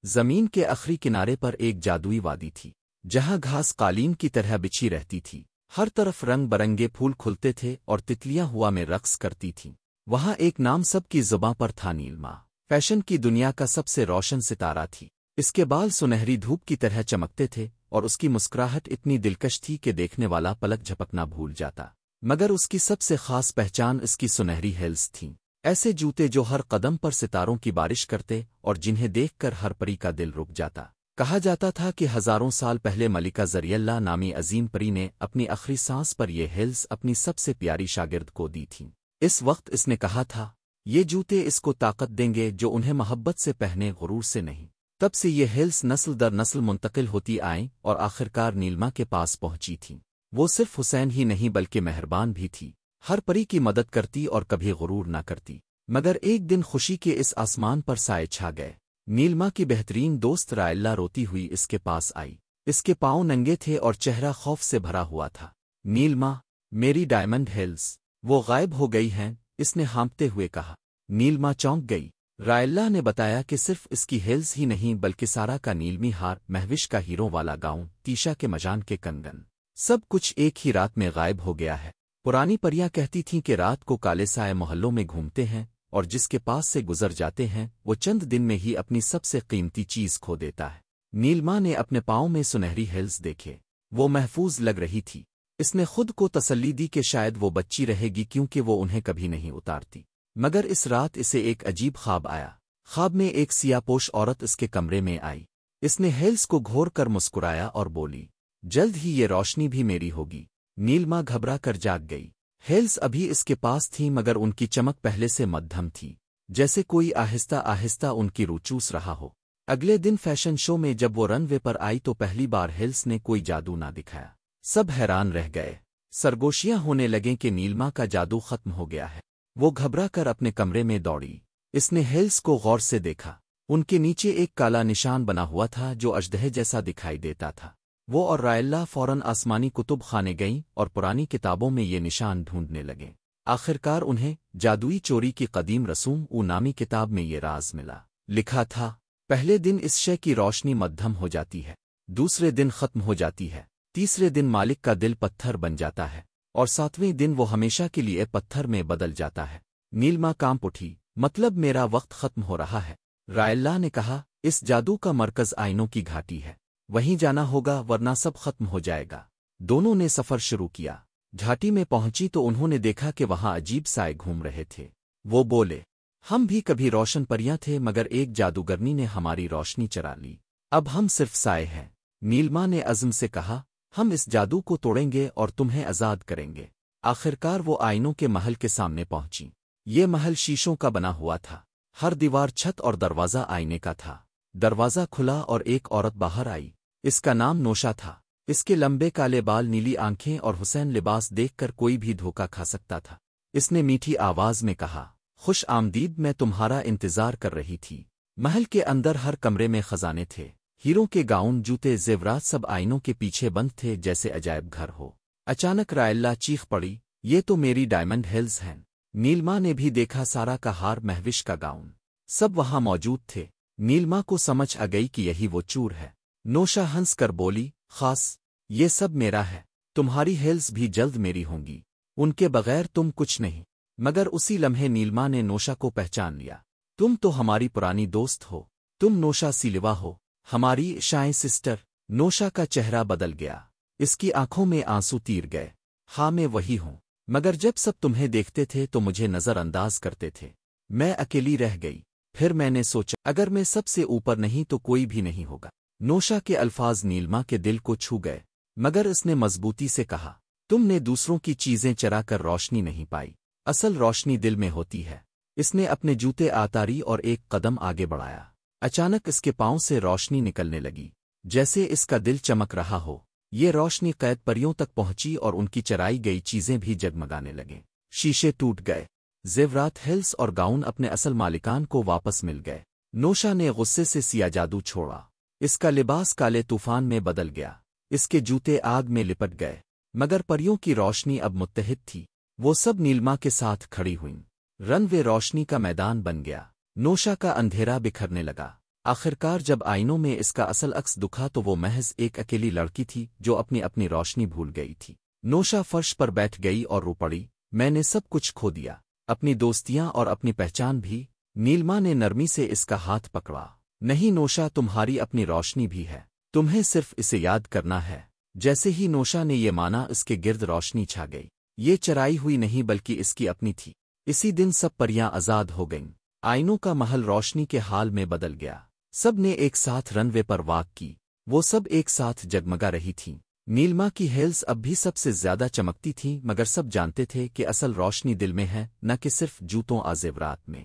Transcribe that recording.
زمین کے آخری کنارے پر ایک جادوئی وادی تھی جہاں گھاس قالین کی طرح بچھی رہتی تھی، ہر طرف رنگ برنگے پھول کھلتے تھے اور تتلیاں ہوا میں رقص کرتی تھیں۔ وہاں ایک نام سب کی زباں پر تھا، نیلما، فیشن کی دنیا کا سب سے روشن ستارہ تھی۔ اس کے بال سنہری دھوپ کی طرح چمکتے تھے اور اس کی مسکراہٹ اتنی دلکش تھی کہ دیکھنے والا پلک جھپکنا بھول جاتا۔ مگر اس کی سب سے خاص پہچان اس کی سنہری ہیلز تھیں، ایسے جوتے جو ہر قدم پر ستاروں کی بارش کرتے اور جنہیں دیکھ کر ہر پری کا دل رک جاتا۔ کہا جاتا تھا کہ ہزاروں سال پہلے ملکہ زری اللہ نامی عظیم پری نے اپنی آخری سانس پر یہ ہیلز اپنی سب سے پیاری شاگرد کو دی تھیں۔ اس وقت اس نے کہا تھا، یہ جوتے اس کو طاقت دیں گے جو انہیں محبت سے پہنے، غرور سے نہیں۔ تب سے یہ ہیلز نسل در نسل منتقل ہوتی آئیں اور آخرکار نیلما کے پاس پہنچی تھیں۔ وہ صرف حسین ہی نہیں بلکہ مہربان بھی تھی، ہر پری کی مدد کرتی اور کبھی غرور نہ کرتی۔ مگر ایک دن خوشی کے اس آسمان پر سائے چھا گئے۔ نیلما کی بہترین دوست رائلا روتی ہوئی اس کے پاس آئی۔ اس کے پاؤں ننگے تھے اور چہرہ خوف سے بھرا ہوا تھا۔ نیلما، میری ڈائمنڈ ہیلز، وہ غائب ہو گئی ہیں، اس نے ہانپتے ہوئے کہا۔ نیلما چونک گئی۔ رائلا نے بتایا کہ صرف اس کی ہیلز ہی نہیں بلکہ سارا کا نیلمی ہار، مہوش کا ہیروں والا گاؤں، تیشا کے مجان کے کنگن، سب کچھ ایک ہی رات میں غائب ہو گیا ہے۔ پرانی پریاں کہتی تھیں کہ رات کو کالے سائے محلوں میں گھومتے ہیں اور جس کے پاس سے گزر جاتے ہیں وہ چند دن میں ہی اپنی سب سے قیمتی چیز کھو دیتا ہے۔ نیلما نے اپنے پاؤں میں سنہری ہیلز دیکھے، وہ محفوظ لگ رہی تھی۔ اس نے خود کو تسلی دی کہ شاید وہ بچی رہے گی کیونکہ وہ انہیں کبھی نہیں اتارتی۔ مگر اس رات اسے ایک عجیب خواب آیا۔ خواب میں ایک سیاہ پوش عورت اس کے کمرے میں آئی۔ اس نے ہیلز کو گھور کر مسکرایا اور بولی، جلد ہی یہ روشنی بھی میری ہوگی۔ نیلما گھبرا کر جاگ گئی۔ ہیلز ابھی اس کے پاس تھی مگر ان کی چمک پہلے سے مدھم تھی، جیسے کوئی آہستہ آہستہ ان کی روح چوس رہا ہو۔ اگلے دن فیشن شو میں جب وہ رن وے پر آئی تو پہلی بار ہیلز نے کوئی جادو نہ دکھایا۔ سب حیران رہ گئے، سرگوشیاں ہونے لگیں کہ نیلما کا جادو ختم ہو گیا ہے۔ وہ گھبرا کر اپنے کمرے میں دوڑی۔ اس نے ہیلز کو غور سے دیکھا۔ ان کے نیچے ایک کالا نشان بنا ہوا تھا جو اژدہے جیسا دکھائی دیتا تھا۔ وہ اور رائلا فوراً آسمانی کتب خانے گئیں اور پرانی کتابوں میں یہ نشان ڈھونڈنے لگیں۔ آخرکار انہیں جادوئی چوری کی قدیم رسوم نامی کتاب میں یہ راز ملا۔ لکھا تھا، پہلے دن اس شے کی روشنی مدھم ہو جاتی ہے، دوسرے دن ختم ہو جاتی ہے، تیسرے دن مالک کا دل پتھر بن جاتا ہے اور ساتویں دن وہ ہمیشہ کے لیے پتھر میں بدل جاتا ہے۔ نیلما کانپ اٹھی، مطلب میرا وقت ختم ہو رہا ہے۔ رائلا نے کہا، اس جادو کا مرکز آئینوں کی گھاٹی ہے، وہیں جانا ہوگا ورنہ سب ختم ہو جائے گا۔ دونوں نے سفر شروع کیا۔ گھاٹی میں پہنچی تو انہوں نے دیکھا کہ وہاں عجیب سائے گھوم رہے تھے۔ وہ بولے، ہم بھی کبھی روشن پریاں تھے مگر ایک جادوگرنی نے ہماری روشنی چرا لی، اب ہم صرف سائے ہیں۔ نیلما نے عزم سے کہا، ہم اس جادو کو توڑیں گے اور تمہیں آزاد کریں گے۔ آخرکار وہ آئینوں کے محل کے سامنے پہنچی۔ یہ محل شیشوں کا بنا ہوا تھا، ہر دیوار، چھت اور دروازہ آئینے کا تھا۔ دروازہ کھلا اور ایک عورت باہر آئی۔ اس کا نام نوشا تھا۔ اس کے لمبے کالے بال، نیلی آنکھیں اور حسین لباس دیکھ کر کوئی بھی دھوکا کھا سکتا تھا۔ اس نے میٹھی آواز میں کہا، خوش آمدید، میں تمہارا انتظار کر رہی تھی۔ محل کے اندر ہر کمرے میں خزانے تھے، ہیروں کے گاؤن، جوتے، زیورات، سب آئینوں کے پیچھے بند تھے جیسے عجائب گھر ہو۔ اچانک رائلا چیخ پڑی، یہ تو میری ڈائمنڈ ہیلز ہیں۔ نیلما نے بھی دیکھا، سارا کا ہار، مہوش کا گاؤن، سب وہاں موجود تھے۔ نیلما کو سمجھ آ گئی کہ یہی وہ چور ہے۔ نوشا ہنس کر بولی، خاص، یہ سب میرا ہے، تمہاری ہیلز بھی جلد میری ہوں گی، ان کے بغیر تم کچھ نہیں۔ مگر اسی لمحے نیلما نے نوشا کو پہچان لیا۔ تم تو ہماری پرانی دوست ہو، تم نوشا سیلوا ہو، ہماری شائیں سسٹر۔ نوشا کا چہرہ بدل گیا، اس کی آنکھوں میں آنسو تیر گئے۔ ہاں، میں وہی ہوں، مگر جب سب تمہیں دیکھتے تھے تو مجھے نظر انداز کرتے تھے، میں اکیلی رہ گئی۔ پھر میں نے سوچا، اگر میں سب سے اوپر نہیں تو کوئی بھی نہیں ہوگا۔ نوشا کے الفاظ نیلما کے دل کو چھو گئے، مگر اس نے مضبوطی سے کہا، تم نے دوسروں کی چیزیں چرا کر روشنی نہیں پائی، اصل روشنی دل میں ہوتی ہے۔ اس نے اپنے جوتے اتاری اور ایک قدم آگے بڑھایا۔ اچانک اس کے پاؤں سے روشنی نکلنے لگی، جیسے اس کا دل چمک رہا ہو۔ یہ روشنی قید پریوں تک پہنچی اور ان کی چرائی گئی چیزیں بھی جگمگانے لگیں۔ شیشے ٹوٹ گئے، زیورات، ہیلز اور گاؤن اپنے اصل مالکان کو واپس مل گئے۔ نوشا نے غصے سے سیا جادو چھوڑا، اس کا لباس کالے طوفان میں بدل گیا، اس کے جوتے آگ میں لپٹ گئے، مگر پریوں کی روشنی اب متحد تھی۔ وہ سب نیلما کے ساتھ کھڑی ہوئیں، رن وے روشنی کا میدان بن گیا، نوشا کا اندھیرا بکھرنے لگا۔ آخرکار جب آئینوں میں اس کا اصل عکس دکھا تو وہ محض ایک اکیلی لڑکی تھی جو اپنی اپنی روشنی بھول گئی تھی۔ نوشا فرش پر بیٹھ گئی اور رو پڑی، میں نے سب کچھ کھو دیا، اپنی دوستیاں اور اپنی پہچان بھی۔ نیلما نے نرمی سے اس کا ہاتھ پکڑا، نہیں نوشا، تمہاری اپنی روشنی بھی ہے، تمہیں صرف اسے یاد کرنا ہے۔ جیسے ہی نوشا نے یہ مانا اس کے گرد روشنی چھا گئی، یہ چرائی ہوئی نہیں بلکہ اس کی اپنی تھی۔ اسی دن سب پریاں آزاد ہو گئیں، آئینوں کا محل روشنی کے حال میں بدل گیا، سب نے ایک ساتھ رن وے پر واک کی، وہ سب ایک ساتھ جگمگا رہی تھیں۔ نیلما کی ہیلز اب بھی سب سے زیادہ چمکتی تھیں، مگر سب جانتے تھے کہ اصل روشنی دل میں ہے، نہ کہ صرف جوتوں آزیورات میں۔